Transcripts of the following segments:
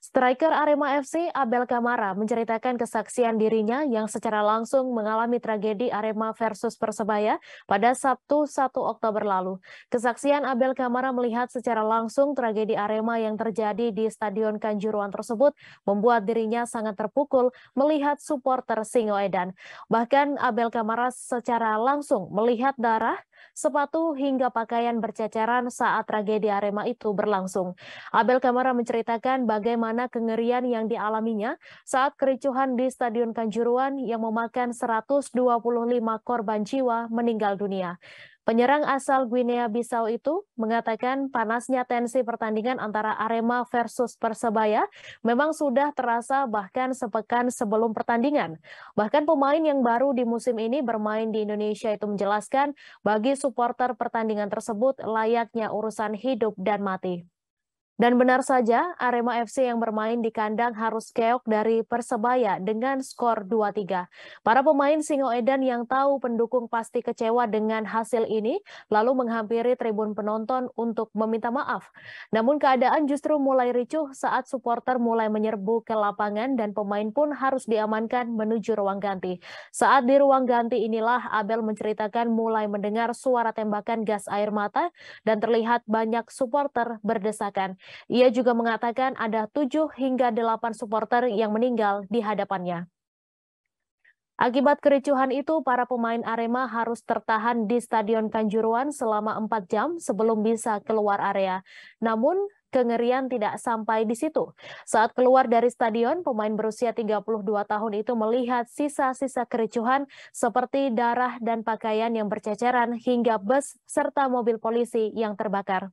Striker Arema FC Abel Kamara menceritakan kesaksian dirinya yang secara langsung mengalami tragedi Arema versus Persebaya pada Sabtu 1 Oktober lalu. Kesaksian Abel Kamara melihat secara langsung tragedi Arema yang terjadi di Stadion Kanjuruhan tersebut membuat dirinya sangat terpukul melihat supporter Singoedan. Bahkan Abel Kamara secara langsung melihat darah, sepatu hingga pakaian berceceran saat tragedi Arema itu berlangsung. Abel Kamara menceritakan bagaimana kengerian yang dialaminya saat kericuhan di Stadion Kanjuruhan yang memakan 125 korban jiwa meninggal dunia. Penyerang asal Guinea Bissau itu mengatakan panasnya tensi pertandingan antara Arema versus Persebaya memang sudah terasa bahkan sepekan sebelum pertandingan. Bahkan pemain yang baru di musim ini bermain di Indonesia itu menjelaskan bagi supporter pertandingan tersebut layaknya urusan hidup dan mati. Dan benar saja, Arema FC yang bermain di kandang harus keok dari Persebaya dengan skor 2-3. Para pemain Singoedan yang tahu pendukung pasti kecewa dengan hasil ini, lalu menghampiri tribun penonton untuk meminta maaf. Namun keadaan justru mulai ricuh saat supporter mulai menyerbu ke lapangan dan pemain pun harus diamankan menuju ruang ganti. Saat di ruang ganti inilah Abel menceritakan mulai mendengar suara tembakan gas air mata dan terlihat banyak supporter berdesakan. Ia juga mengatakan ada 7 hingga 8 supporter yang meninggal di hadapannya. Akibat kericuhan itu, para pemain Arema harus tertahan di Stadion Kanjuruhan selama 4 jam sebelum bisa keluar area. Namun, kengerian tidak sampai di situ. Saat keluar dari stadion, pemain berusia 32 tahun itu melihat sisa-sisa kericuhan seperti darah dan pakaian yang berceceran hingga bus serta mobil polisi yang terbakar.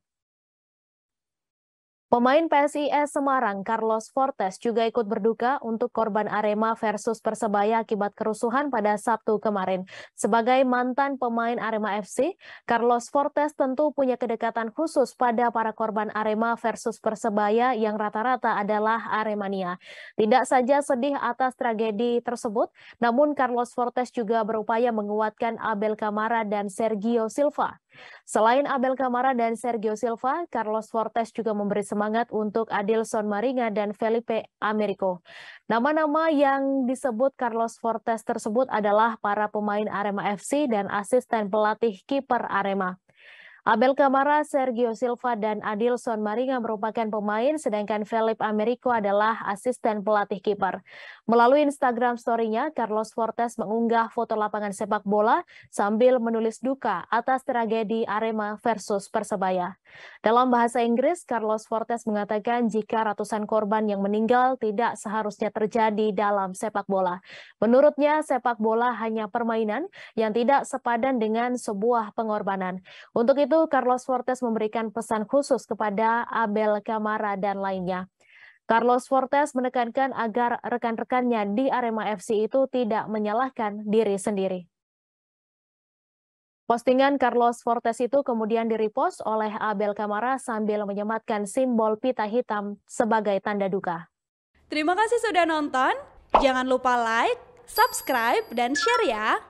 Pemain PSIS Semarang, Carlos Fortes, juga ikut berduka untuk korban Arema versus Persebaya akibat kerusuhan pada Sabtu kemarin. Sebagai mantan pemain Arema FC, Carlos Fortes tentu punya kedekatan khusus pada para korban Arema versus Persebaya yang rata-rata adalah Aremania. Tidak saja sedih atas tragedi tersebut, namun Carlos Fortes juga berupaya menguatkan Abel Kamara dan Sergio Silva. Selain Abel Kamara dan Sergio Silva, Carlos Fortes juga memberi semangat untuk Adilson Maringa dan Felipe Americo. Nama-nama yang disebut Carlos Fortes tersebut adalah para pemain Arema FC dan asisten pelatih kiper Arema. Abel Kamara, Sergio Silva, dan Adilson Maringa merupakan pemain, sedangkan Felipe Americo adalah asisten pelatih kiper. Melalui Instagram story-nya, Carlos Fortes mengunggah foto lapangan sepak bola sambil menulis duka atas tragedi Arema versus Persebaya. Dalam bahasa Inggris, Carlos Fortes mengatakan jika ratusan korban yang meninggal tidak seharusnya terjadi dalam sepak bola. Menurutnya, sepak bola hanya permainan yang tidak sepadan dengan sebuah pengorbanan. Untuk itu, Carlos Fortes memberikan pesan khusus kepada Abel Kamara dan lainnya. Carlos Fortes menekankan agar rekan-rekannya di Arema FC itu tidak menyalahkan diri sendiri. Postingan Carlos Fortes itu kemudian direpost oleh Abel Kamara sambil menyematkan simbol pita hitam sebagai tanda duka. Terima kasih sudah nonton. Jangan lupa like, subscribe, dan share ya.